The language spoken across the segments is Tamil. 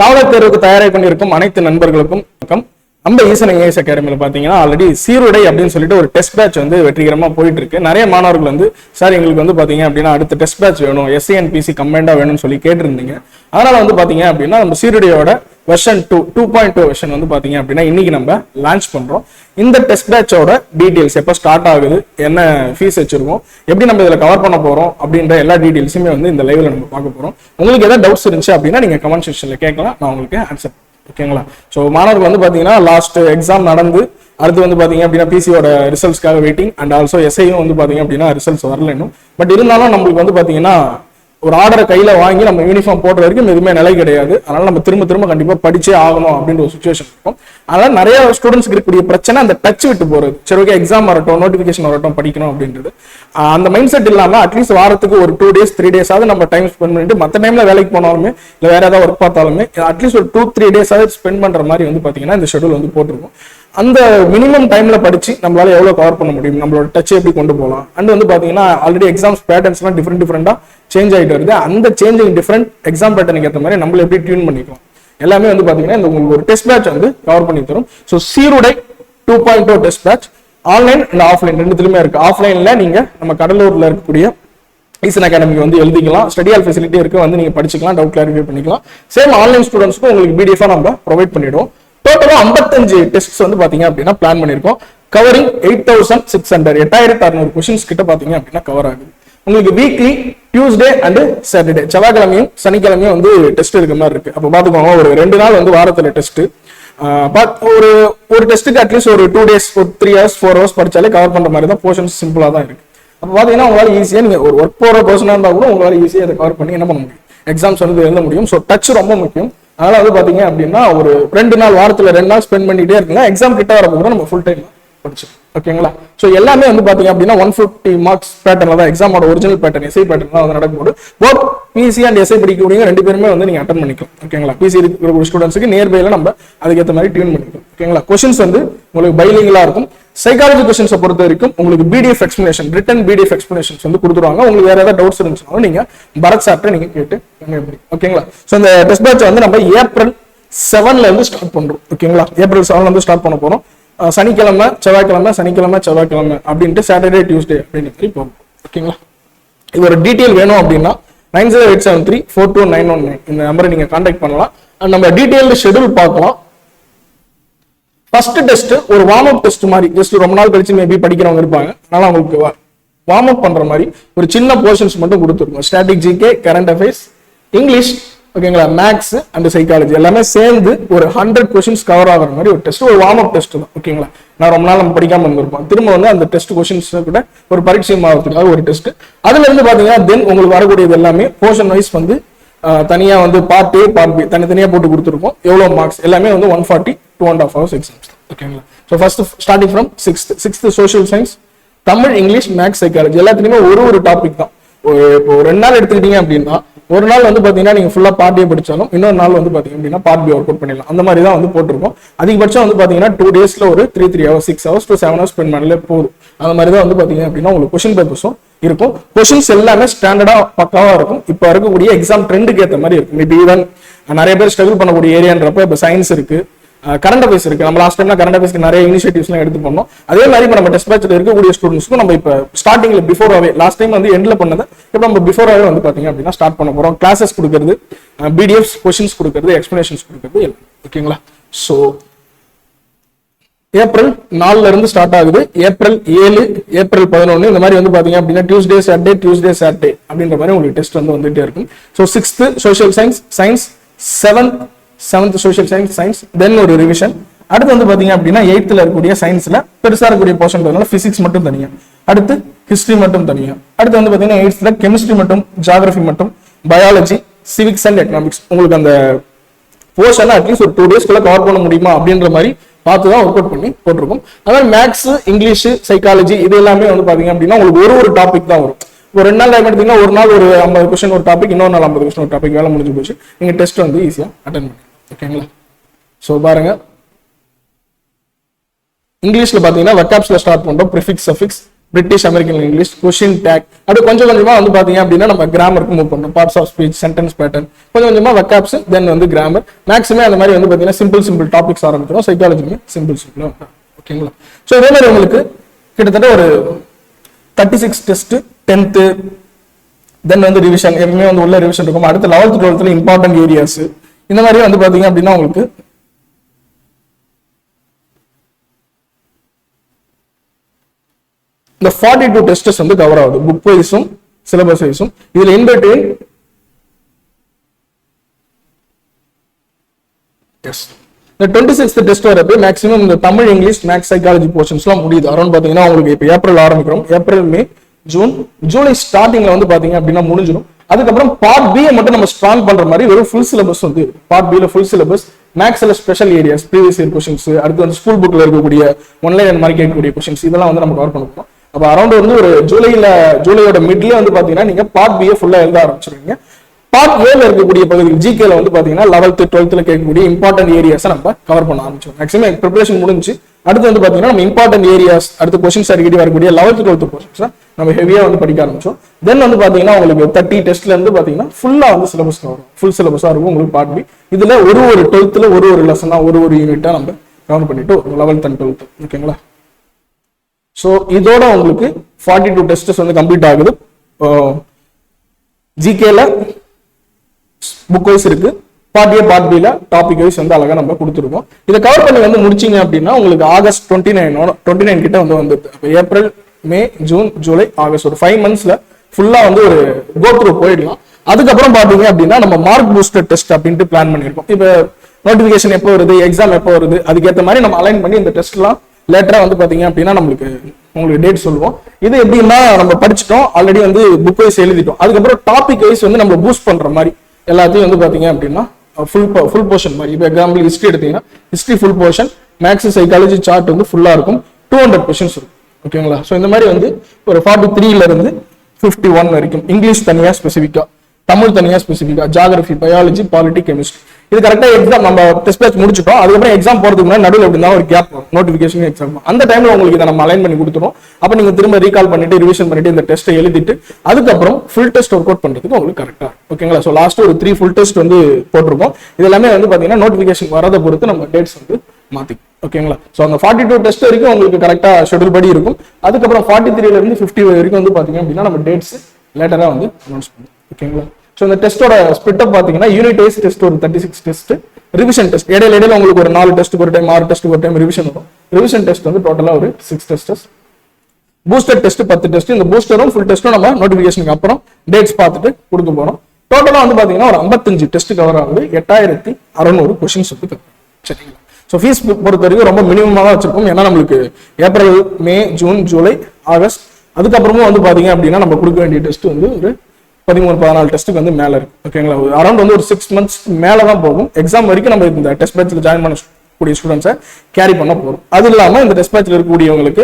காவலர் தேர்வுக்கு தயாராகி கொண்டிருக்கும் அனைத்து நண்பர்களுக்கும் வணக்கம். நம்ம ஈசன் ஐஏஎஸ் அகாடமியில் பார்த்தீங்கன்னா ஆல்ரெடி சீருடை அப்படின்னு சொல்லிட்டு ஒரு டெஸ்ட் பேட்ச் வந்து வெற்றிகரமாக போயிட்டு இருக்கு. நிறைய மாணவர்கள் வந்து சார் எங்களுக்கு வந்து பார்த்தீங்க அப்படின்னா அடுத்த டெஸ்ட் பேட்ச் வேணும், SCNPC கம்பைண்டாக வேணும்னு சொல்லி கேட்டிருந்தீங்க. அதனால வந்து பார்த்தீங்க அப்படின்னா நம்ம சீருடையோட வெர்ஷன் 2.2 வெர்ஷன் வந்து பார்த்தீங்க அப்படின்னா இன்னைக்கு நம்ம லான்ச் பண்றோம். இந்த டெஸ்ட் பேட்சோட டீடைல்ஸ் எப்போ ஸ்டார்ட் ஆகுது, என்ன ஃபீஸ் வச்சிருக்கோம், எப்படி நம்ம இதில் கவர் பண்ண போறோம் அப்படின்ற எல்லா டீடைல்ஸுமே வந்து இந்த லைவ்ல நம்ம பார்க்க போறோம். உங்களுக்கு ஏதாவது டவுட்ஸ் இருந்துச்சு அப்படின்னா நீங்க கமெண்ட் செக்ஷன்ல கேட்கலாம், நான் உங்களுக்கு ஆன்சர். ஓகேங்களா? ஸோ மாணவர்கள் வந்து பார்த்தீங்கன்னா லாஸ்ட் எக்ஸாம் நடந்து அடுத்து வந்து பார்த்தீங்க அப்படின்னா பிசியோட ரிசல்ட்ஸ்க்காக வெயிட்டிங் அண்ட் ஆல்சோ எஸ்ஐயும் வந்து பார்த்தீங்க அப்படின்னா ரிசல்ட்ஸ் வரல இன்னும். பட் இருந்தாலும் நம்மளுக்கு வந்து பார்த்தீங்கன்னா ஒரு ஆர்டரை கையில வாங்கி நம்ம யூனிஃபார்ம் போடுற வரைக்கும் எதுவுமே நிலை கிடையாது. அதனால நம்ம திரும்ப கண்டிப்பா படிச்சே ஆகணும் அப்படின்ற ஒரு சுச்சுவேஷன் இருக்கும். அதனால நிறைய ஸ்டூடெண்ட்ஸ்க்கு இருக்கக்கூடிய பிரச்சனை அந்த டச் விட்டு போறது. சரி ஓகே, எக்ஸாம் வரட்டும், நோட்டிபிகேஷன் வரட்டும், படிக்கணும் அப்படின்றது அந்த மைண்ட் செட் இல்லாம அட்லீஸ்ட் வாரத்துக்கு ஒரு 2 days 3 days ஆகுது நம்ம டைம் ஸ்பெண்ட் பண்ணிட்டு மற்ற டைம்ல வேலைக்கு போனாலுமே இல்லை வேற ஏதாவது ஒர்க் பார்த்தாலுமே அட்லீஸ்ட் ஒரு 2-3 days ஆகுது ஸ்பெண்ட் பண்ற மாதிரி வந்து பாத்தீங்கன்னா இந்த ஷெட்யூல் வந்து போட்டிருக்கும். அந்த மினிமம் டைம்ல படிச்சு நம்மளால எவ்வளவு கவர் பண்ண முடியும், நம்மளோட டச் எப்படி கொண்டு போகலாம். அண்ட் வந்து பாத்தீங்கன்னா ஆல்ரெடி எக்ஸாம்ஸ் பேட்டர்ன்ஸ்லாம் டிஃப்ரெண்டா சேஞ்ச் ஆகிட்டு வருது. அந்த சேஞ்சிங் டிஃப்ரெண்ட் எக்ஸாம் பேட்டர்னுக்கு ஏற்ற மாதிரி நம்மள எப்படி டியூன் பண்ணிக்கலாம் எல்லாமே வந்து பாத்தீங்கன்னா இந்த உங்களுக்கு ஒரு டெஸ்ட் பேட்ச் வந்து கவர் பண்ணி தரும். ஸோ சீருடை 2.2 test batch online and offline ரெண்டுத்துலயுமே இருக்கு. ஆஃப்லைன்ல நீங்க நம்ம கடலூர்ல இருக்கக்கூடிய ஈசன் அகாடமிக்கு வந்து எழுதிக்கலாம், ஸ்டடி ஹால் ஃபெசிலிட்டி இருக்கு, வந்து நீங்க படிச்சுக்கலாம், டவுட் கிளாரிஃபை பண்ணிக்கலாம். சேம் ஆன்லைன் ஸ்டூடெண்ட்ஸ்க்கும் உங்களுக்கு PDF நம்ம ப்ரொவைட் பண்ணிடுவோம். டோட்டலா 55 டெஸ்ட்ஸ் வந்து பாத்தீங்க அப்படின்னா பிளான் பண்ணிருக்கோம். கவரிங் 8600 8600 கொஸ்டின்ஸ் கிட்ட பாத்தீங்க அப்படின்னா கவர் ஆகுது. உங்களுக்கு வீக்லி டியூஸ்டே அண்ட் சாட்டர்டே செவ்வாய்க்கிழமையும் சனிக்கிழமையும் வந்து டெஸ்ட் இருக்க மாதிரி இருக்கு. அப்ப பாத்துக்கோங்க, ஒரு 2 நாள் வந்து வாரத்துல டெஸ்ட். ஒரு டெஸ்ட்டுக்கு அட்லீஸ்ட் ஒரு 2 days ஒரு 3 hours 4 hours படிச்சாலே கவர் பண்ற மாதிரி தான் போர்ஷன்ஸ் சிம்பிளா தான் இருக்கு. அப்ப பாத்தீங்கன்னா உங்களால ஈஸியா நீங்க ஒரு ஒர்க் போற பர்சனா இருந்தா கூட உங்களால ஈஸியா அதை கவர் பண்ணி என்ன பண்ண முடியும், எக்ஸாம்ஸ் வந்து எழுத முடியும். ஸோ டச் ரொம்ப முக்கியம். அதனால வந்து பாத்தீங்க அப்படின்னா ஒரு 2 நாள் வாரத்துல 2 நாள் ஸ்பெண்ட் பண்ணிட்டே இருக்கலாம். எக்ஸாம் கிட்ட வரப்போ கூட நம்ம ஃபுல் டைம் படிச்சு. ஓகேங்களா? ஸோ எல்லாமே வந்து பாத்தீங்க அப்படின்னா 150 marks பேட்டர்ல தான் எக்ஸாமோட ஒரிஜினல் பேட்டர்ன் எஸ்ஐ பேட்டர்ன் தான் வந்து நடக்கும்போது போத் பிசி அண்ட் எஸ்ஐ படிக்கக்கூடிய 2 பேருமே வந்து நீங்க அட்டன் பண்ணிக்கலாம். ஓகேங்களா? பிசி இருக்கிற ஸ்டூடெண்ட்ஸ்க்கு நியர்பைல நம்ம அதுக்கேற்ற மாதிரி டியூன் பண்ணிக்கலாம். ஓகேங்களா? கொஸ்டின்ஸ் வந்து உங்களுக்கு பைலிங்கலா இருக்கும். சைக்காலஜி கொஸ்டின்ஸை பொறுத்த வரைக்கும் உங்களுக்கு PDF explanation, written PDF explanations வந்து கொடுத்துருவாங்க. உங்களுக்கு வேற ஏதாவது டவுட்ஸ் இருந்துச்சுனாலும் நீங்க பரத் சார்ட்ட நீங்க கேட்டு எப்படி. ஓகேங்களா? ஸோ இந்த டெஸ்ட் பேட்ச் வந்து நம்ம April 7ல இருந்து ஸ்டார்ட் பண்றோம். ஓகேங்களா? April 7ல இருந்து ஸ்டார்ட் பண்ண போறோம். சனிக்கிழமை செவ்வாய்க்கிழமை சனிக்கிழமை செவ்வாய்க்கிழமை அப்படின்ட்டு சாட்டர்டே டியூஸ்டே அப்படின்ற மாதிரி போகும். ஓகேங்களா? இது ஒரு டீட்டெயில் வேணும் அப்படின்னா 9087342919 இந்த நம்பரை நீங்க கான்டாக்ட் பண்ணலாம். நம்ம டீட்டெயில்டு ஷெட்யூல் பார்க்கலாம். ஃபர்ஸ்ட் டெஸ்ட் ஒரு வார்ம் அப் டெஸ்ட் மாதிரி, ஜஸ்ட் ரொம்ப நாள் கழிச்சு மேபி படிக்கிறவங்க இருப்பாங்க, அதனால அவங்களுக்கு வார்ம் அப் பண்ற மாதிரி ஒரு சின்ன போர்ஷன்ஸ் மட்டும் கொடுத்துருக்கோம். Static GK, current affairs, English, ஓகேங்களா, மேக்ஸ் அண்ட் சைக்காலஜி எல்லாமே சேர்ந்து ஒரு 100 கொஸ்டின்ஸ் கவர் ஆகிற மாதிரி ஒரு டெஸ்ட், ஒரு வார்ம் அப் டெஸ்ட் தான். ஓகேங்களா? நான் ரொம்ப நாள் நம்ம படிக்காம இருந்திருப்போம், திரும்ப வந்து அந்த டெஸ்ட் கொஸ்டின்ஸ் கூட ஒரு பரீட்சை ஆகிறதுக்காக ஒரு டெஸ்ட். அதுல இருந்து பாத்தீங்கன்னா தென் உங்களுக்கு வரக்கூடியது எல்லாமே போர்ஷன் வைஸ் வந்து தனியா வந்து பார்ட் A பார்ட் B தனித்தனியா போட்டு கொடுத்துருக்கோம். எவ்வளவு மார்க்ஸ் எல்லாமே வந்து 140 2.5 hours எக்ஸாம்ஸ். ஓகேங்களா? So first starting from 6th social science, Tamil, English, maths, psychology எல்லாத்துலயுமே ஒரு டாபிக் தான். இப்போ 2 நாள் எடுத்துக்கிட்டீங்க அப்படின்னா ஒரு நாள் வந்து பாத்தீங்கன்னா நீங்க ஃபுல்லா பார்ட் A படிச்சாலும் இன்னொரு நாள் வந்து பாத்தீங்க அப்படின்னா பார்ட் B ஒர்க் அவுட் பண்ணிடலாம். அந்த மாதிரி தான் வந்து போட்டிருக்கோம். அதிகபட்சம் வந்து பாத்தீங்கன்னா 2 daysல ஒரு 3 hours 6 hours to 7 hours spend பண்ணலே போதும். அந்த மாதிரி தான் வந்து பாத்தீங்க அப்படின்னா உங்களுக்கு கொஸ்டின் பேப்பர்ஸும் இருக்கும். கொஸ்டின்ஸ் எல்லாமே ஸ்டாண்டர்டா பக்காவா இருக்கும். இப்போ இருக்கக்கூடிய எக்ஸாம் ட்ரெண்டுக்கு ஏற்ற மாதிரி இருக்கும். மேபி ஈவன் நிறைய பேர் ஸ்ட்ரகிள் பண்ணக்கூடிய ஏரியான்றப்ப இப்போ சயின்ஸ் இருக்கு, கரண்ட் அஃபேர்ஸ் இருக்கு. நம்ம லாஸ்ட் டைம்ல கரண்ட் அஃபேர்ஸ்க்கு நிறைய இனிஷியேட்டிவ்ஸ்லாம் எடுத்து பண்ணோம். அதே மாதிரி இப்போ நம்ம டெஸ்ட் பேட்ச்ல இருக்கக்கூடிய ஸ்டூடெண்ட்ஸ்க்கும் நம்ம இப்போ ஸ்டார்டிங்ல பிஃபோராவே லாஸ்ட் டைம் வந்து எண்ட்ல பண்ணதை இப்போ நம்ம பிஃபோராவே வந்து பாத்தீங்க அப்படின்னா ஸ்டார்ட் பண்ண போறோம். கிளாஸஸ் கொடுக்கறது, PDFs கொஸ்டின்ஸ் கொடுக்கறது, எக்ஸ்பிளனேஷன்ஸ் கொடுக்கறது. ஓகேங்களா? ஸோ April 4ல இருந்து ஸ்டார்ட் ஆகுது. April 7, April 11 இந்த மாதிரி வந்து பாத்தீங்க அப்படின்னா டியூஸ்டே சாட்டர்டே அப்படின்ற மாதிரி உங்களுக்கு டெஸ்ட் வந்து வந்துட்டே இருக்கும். So 6th social science, 7th social science, then ஒரு ரிவிஷன். அடுத்து வந்து பாத்தீங்க அப்படின்னா 8th இருக்கக்கூடிய சயின்ஸ்ல பெருசா இருக்கக்கூடிய போர்ஷன் பிசிக்ஸ் மட்டும் தனியா, அடுத்து ஹிஸ்டரி மட்டும் தனியா, அடுத்து வந்து பாத்தீங்கன்னா 8th கெமிஸ்ட்ரி மட்டும், ஜியோகிராஃபி மட்டும், பயாலஜி, சிவிக்ஸ் அண்ட் எக்கனாமிக்ஸ். உங்களுக்கு அந்த போர்ஷன் அட்லீஸ்ட் ஒரு 2 daysக்குள்ள கவர் பண்ண முடியுமா அப்படின்ற மாதிரி பார்த்துதான் ஒர்க் அவுட் பண்ணி போட்டிருக்கும். அதாவது மேக்ஸ், இங்கிலீஷ், சைக்காலஜி இது எல்லாமே வந்து பாத்தீங்க அப்படின்னா உங்களுக்கு ஒரு டாபிக் தான் வரும். ஒரு 2 நாள் டைம் எடுத்தீங்கன்னா ஒரு நாள் ஒரு 50 கொஸ்டின் ஒரு டாபிக், இன்னொரு நாள் 50 கொஸ்டின் ஒரு டாபிக், வேலை முடிஞ்சு போச்சு. நீங்க டெஸ்ட் வந்து ஈஸியா அட்டென்ட் பண்ணி. ஓகேங்களா? ஸோ பாருங்க, இங்கிலீஷ்ல பாத்தீங்கன்னா வெக்காப்ஸ்ல ஸ்டார்ட் பண்றோம். Prefix, suffix, British American English, question tag, அப்படி கொஞ்சம் கொஞ்சமா வந்து பாத்தீங்க அப்படின்னா நம்ம கிராமருக்கு மூவ் பண்ணோம். Parts of speech, sentence pattern, கொஞ்சம் கொஞ்சமா வெக்காப்ஸ், தென் வந்து கிராமர். மேக்ஸிமம் அந்த மாதிரி வந்து பாத்தீங்கன்னா சிம்பிள் டாபிக்ஸ் ஆரம்பிக்கிறோம். சைக்காலஜிலுமே சிம்பிள். ஓகேங்களா? ஸோ இதே மாதிரி உங்களுக்கு கிட்டத்தட்ட ஒரு 36 டெஸ்ட், 10th, தென் வந்து ரிவிஷன், எப்பவுமே வந்து உள்ள ரிவிஷன் இருக்கும். அடுத்து 11th 12th இம்பார்ட்டன்ட் ஏரியாஸ், இந்த மாதிரி வந்து பாத்தீங்க அப்படின்னா உங்களுக்கு இந்த 42 டெஸ்டஸ் வந்து கவர் ஆகுது, புக் வைஸும் சிலபஸ் வைஸும். இதுல இன்பிட்வீன் இந்த 26th டெஸ்ட் வரப்போ மேக்ஸிமம் இந்த தமிழ், இங்கிலீஷ், மேக்ஸ், சைக்காலஜி போர்ஷன்ஸ்லாம் முடியுது. அரௌண்ட் பாத்தீங்கன்னா உங்களுக்கு இப்போ ஏப்ரல் ஆரம்பிக்கிறோம். ஏப்ரல், மே, ஜூன், ஜூலை ஸ்டார்டிங்ல வந்து பாத்தீங்க அப்படின்னா முடிஞ்சிடும். அதுக்கப்புறம் பார்ட் பி மட்டும் நம்ம ஸ்ட்ராங் பண்ற மாதிரி வெறும் ஃபுல் சிலபஸ் வந்து பார்ட் பில ஃபுல் சிலபஸ், மேக்ஸ்ல special areas, previous year questions, அடுத்து வந்து ஸ்கூல் புக்ல இருக்கக்கூடிய ஒன்லைன் அந்த மாதிரி கேட்கக்கூடிய கொஸ்டின்ஸ், இதெல்லாம் வந்து நம்ம கவர் பண்ணுவோம். அப்போ அரௌண்ட் வந்து ஒரு ஜூலையோட மிட்ல வந்து பாத்தீங்கன்னா நீங்க பார்ட் பியை ஃபுல்லா எழுத ஆரம்பிச்சிருவீங்க. பார்ட் ஏல இருக்கக்கூடிய பகுதிகள் ஜிகேல வந்து பாத்தீங்கன்னா 11th 12th கேட்கக்கூடிய இம்பார்ட்டன்ட் ஏரியாஸ் நம்ம கவர் பண்ண ஆரம்பிச்சோம். மேக்ஸிமம் ப்ரிப்பரேஷன் முடிஞ்சு அடுத்து வந்து பாத்தீங்கன்னா நம்ம இம்பார்ட்டன்ட் ஏரியாஸ், அடுத்து கொஸ்டின்ஸ் அடிக்கடி வரக்கூடிய 11th 12th கொஸ்டின்ஸ் நம்ம ஹெவியா வந்து படிக்க ஆரம்பிச்சோம். தென் வந்து பாத்தீங்கன்னா உங்களுக்கு 30 டெஸ்ட்ல இருந்து பாத்தீங்கன்னா ஃபுல்லா வந்து சிலபஸ் வரும். ஃபுல் சிலபஸா இருக்கும் உங்களுக்கு பார்ட் பி. இதுல ஒரு 12th ஒரு லெசனா ஒரு யூனிட்டா நம்ம கவர் பண்ணிட்டு 11th and 12th. ஓகேங்களா? ஸோ இதோட உங்களுக்கு 42 டெஸ்ட் வந்து கம்ப்ளீட் ஆகுது. ஜிகேல புக் வைஸ் இருக்கு, பார்ட் ஏ பார்ட் பில டாபிக் வைஸ் வந்து அழகா நம்ம கொடுத்துருக்கோம். இதை கவர் பண்ணி வந்து முடிச்சிங்க அப்படின்னா உங்களுக்கு ஆகஸ்ட் 29 கிட்ட வந்து ஏப்ரல், மே, ஜூன், ஜூலை, ஆகஸ்ட் ஒரு 5 monthsல ஃபுல்லா வந்து ஒரு கோ த்ரூ போயிடலாம். அதுக்கப்புறம் பாத்தீங்க அப்படின்னா நம்ம மார்க் பூஸ்டர் டெஸ்ட் அப்படின்ட்டு பிளான் பண்ணிருக்கோம். இப்போ நோட்டிபிகேஷன் எப்போ வருது, எக்ஸாம் எப்போ வருது, அதுக்கேற்ற மாதிரி நம்ம அலைன் பண்ணி இந்த டெஸ்ட்லாம் லேட்டரா வந்து பாத்தீங்க அப்படின்னா உங்களுக்கு டேட் சொல்லுவோம். இது எப்படின்னா நம்ம படிச்சுட்டோம் ஆல்ரெடி, வந்து புக் வைஸ் எழுதிட்டோம். அதுக்கப்புறம் டாபிக் வைஸ் வந்து நம்ம பூஸ்ட் பண்ற மாதிரி எல்லாத்தையும் வந்து பாத்தீங்க அப்படின்னா ஃபுல் போர்ஷன் மாதிரி. இப்போ எக்ஸாம்பிள் ஹிஸ்ட்ரி எடுத்தீங்கன்னா history full portion, maths, psychology chart வந்து ஃபுல்லா இருக்கும். 200 கொஸ்டின்ஸ் இருக்கும். ஓகேங்களா? ஸோ இந்த மாதிரி வந்து ஒரு 43ல இருந்து 51 வரைக்கும் இங்கிலீஷ் தனியா ஸ்பெசிஃபிக்கா, தமிழ் தனியா ஸ்பெசிஃபிக்கா, ஜியாகிரபி, பயாலஜி, பாலிட்டி, கெமிஸ்ட்ரி, இது கரெக்டா எக்ஸாம் நம்ம டெஸ்ட் பேட்ச் முடிச்சிட்டோம். அதுக்கப்புறம் எக்ஸாம் போறதுக்கு முன்னாடி நடுவில் எப்படி இருந்தாலும் ஒரு கேப் வரும், நோட்டிபிகேஷன் எக்ஸாம். அந்த டைம்ல உங்களுக்கு இதை நம்ம அலைன் பண்ணி கொடுத்துரும். அப்ப நீங்க திரும்ப ரீகால் பண்ணிட்டு ரிவிஷன் பண்ணிட்டு இந்த டெஸ்ட்டை எழுதிட்டு அதுக்கப்புறம் ஃபுல் டெஸ்ட் ஒர்க் அவுட் பண்றதுக்கு உங்களுக்கு கரெக்டா. ஓகேங்களா? ஸோ லாஸ்ட் ஒரு 3 ஃபுல் டெஸ்ட் வந்து போட்டிருக்கோம். இது எல்லாமே வந்து பாத்தீங்கன்னா நோட்டிபிகேஷன் வரதை பொறுத்து நம்ம டேட்ஸ் வந்து மாத்திக்கும். ஓகேங்களா? ஸோ அந்த 42 டெஸ்ட் வரைக்கும் உங்களுக்கு கரெக்டா ஷெட்யூல் படி இருக்கும். அதுக்கப்புறம் 43ல இருந்து 50 வரைக்கும் வந்து பாத்தீங்க அப்படின்னா நம்ம டேட்ஸ் லேட்டரா வந்து அனௌன்ஸ் பண்ணுவோம். ஓகேங்களா? ஸோ இந்த டெஸ்டோட ஸ்பிட் அப் பாத்தீங்கன்னா யூனிட் வைஸ் டெஸ்ட் ஒரு 36 டெஸ்ட், ரிவிஷன் டெஸ்ட் இடையில உங்களுக்கு ஒரு 4 டெஸ்ட் ஒரு டைம், 6 டெஸ்ட் ஒரு டைம் ரிவிஷன் வரும். ரிவிஷன் டெஸ்ட் வந்து டோட்டலா ஒரு 6 டெஸ்ட், பூஸ்டர் டெஸ்ட் 10 டெஸ்ட். இந்த பூஸ்டரும் ஃபுல் டெஸ்ட்டும் நம்ம நோட்டிபிகேஷனுக்கு அப்புறம் டேட்ஸ் பார்த்துட்டு கொடுக்க போறோம். டோட்டலா வந்து பாத்தீங்கன்னா ஒரு 55 டெஸ்ட் கவர் ஆகுது, 8600 கொஸ்டின்ஸ் வந்து கவர். சரிங்களா? ஸோ ஃபீஸ் பொறுத்த வரைக்கும் ரொம்ப மினிமமாக தான் வச்சிருக்கோம். ஏன்னா நம்மளுக்கு ஏப்ரல், மே, ஜூன், ஜூலை, ஆகஸ்ட், அதுக்கப்புறமும் வந்து பாத்தீங்க அப்படின்னா நம்ம கொடுக்க வேண்டிய டெஸ்ட் வந்து ஒரு 13-14 டெஸ்ட்டுக்கு வந்து மேல இருக்கு. ஓகேங்களா? அரௌண்ட் வந்து ஒரு 6 months மேல தான் போகும். எக்ஸாம் வரைக்கும் நம்ம இந்த டெஸ்ட் பேட்ச்ல ஜாயின் பண்ணக்கூடிய ஸ்டூடெண்ட்ஸை கேரி பண்ண போறோம். அது இல்லாம இந்த டெஸ்ட் பேட்ச்ல இருக்கக்கூடியவங்களுக்கு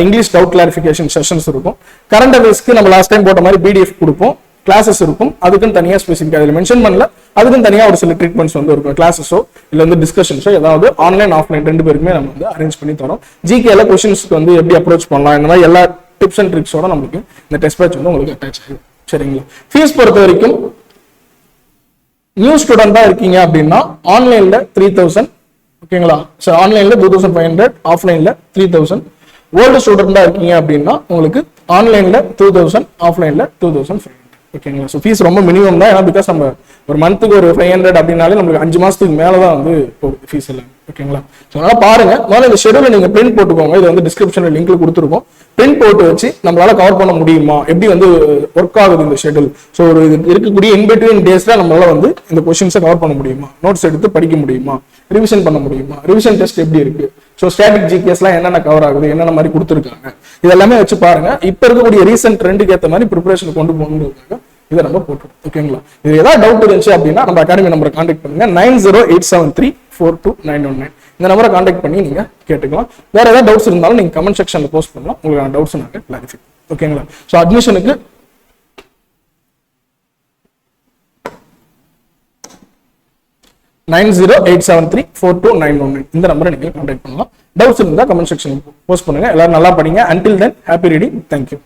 இங்கிலீஷ் டவுட் கிளாரிஃபிகேஷன் செஷன்ஸ் இருக்கும். கரண்ட் அஃபேர்ஸ்க்கு நம்ம லாஸ்ட் டைம் போட்ட மாதிரி PDF கொடுப்போம், கிளாஸஸ் இருக்கும். அதுக்குன்னு தனியா ஸ்பெசிஃபிக் அதில் மென்ஷன் பண்ணல, அதுக்குன்னு தனியா ஒரு சில ட்ரீட்மெண்ட்ஸ் வந்து இருக்கும். கிளாஸஸோ இல்ல வந்து டிஸ்கஷன்ஸோ ஏதாவது ஆன்லைன் ஆஃப்லைன் 2 பேருக்குமே நம்ம வந்து அரேஞ்ச் பண்ணி தரோம். ஜிகேல கொஸ்டின்ஸ்க்கு வந்து எப்படி அப்ரோச் பண்ணலாம், இந்த மாதிரி எல்லா டிப்ஸ் அண்ட் ட்ரிக்ஸோட நமக்கு இந்த டெஸ்ட் பேட்ச் வந்து உங்களுக்கு அட்டாச் ஆகும். சரிங்களா? ஃபீஸ் பொறுத்த வரைக்கும் நியூ ஸ்டூடெண்டா இருக்கீங்க அப்படின்னா ஆன்லைன்ல 3000. ஓகேங்களா? ஸோ ஆன்லைன்ல 2500, ஆஃப்லைன்ல 3000. ஓல்டு ஸ்டூடெண்டா இருக்கீங்க அப்படின்னா உங்களுக்கு ஆன்லைன்ல 2000, ஆஃப்லைன்ல 2500. ஓகேங்களா? ஸோ ஃபீஸ் ரொம்ப மினிமம் தான். ஏன்னா பிகாஸ் நம்ம ஒரு மந்த்துக்கு ஒரு 500 அப்படின்னாலே நம்மளுக்கு 5 மாசத்துக்கு மேலதான் வந்து போகுது ஃபீஸ் எல்லாம். ஓகேங்களா? ஸோ அதனால பாருங்க, முதல்ல இந்த ஷெடியூலை நீங்க பிரிண்ட் போட்டுக்கோங்க. இது வந்து டிஸ்கிரிப்ஷன்ல லிங்க்ல கொடுத்துருக்கோம். பிரிண்ட் போட்டு வச்சு நம்மளால கவர் பண்ண முடியுமா, எப்படி வந்து ஒர்க் ஆகுது இந்த ஷெடியூல், ஸோ ஒரு இருக்கக்கூடிய இன்பிட்வீன் டேஸ்ல நம்மளால வந்து இந்த கொஸ்டின்ஸை கவர் பண்ண முடியுமா, நோட்ஸ் எடுத்து படிக்க முடியுமா, ரிவிஷன் பண்ண முடியுமா, ரிவிஷன் டெஸ்ட் எப்படி இருக்கு, ஸோ ஸ்டாட்டிக் ஜிகேஸ்லாம் என்னென்ன கவர் ஆகுது, என்னென்ன மாதிரி கொடுத்துருக்காங்க, இதெல்லாமே வச்சு பாருங்க. இப்ப இருக்கக்கூடிய ரீசெண்ட் ட்ரெண்டுக்கு ஏற்ற மாதிரி ப்ரிப்பரேஷன் கொண்டு போகணுங்கிறதுக்காக இதை நம்ம போட்டுருக்கோம். ஓகேங்களா? இது ஏதாவது டவுட் இருந்துச்சு அப்படின்னா நம்ம அகாடமி நம்பரை கான்டாக்ட் பண்ணுங்க. 9087342919 இந்த நம்பரை கான்டாக்ட் பண்ணி நீங்க கேட்டுக்கலாம். வேற ஏதாவது டவுட்ஸ் இருந்தாலும் நீங்க கமெண்ட் செக்ஷன்ல போஸ்ட் பண்ணலாம். உங்களுக்கான டவுட்ஸ் நாங்க கிளாரிஃபை. ஓகேங்களா? ஸோ அட்மிஷனுக்கு 9087342919 இந்த நம்பரை நீங்க கான்டாக்ட் பண்ணலாம். டவுட்ஸ் இருந்தா கமெண்ட் செக்ஷன் போஸ்ட் பண்ணுங்க. எல்லாரும் நல்லா படிங்க. Until then happy reading. Thank you.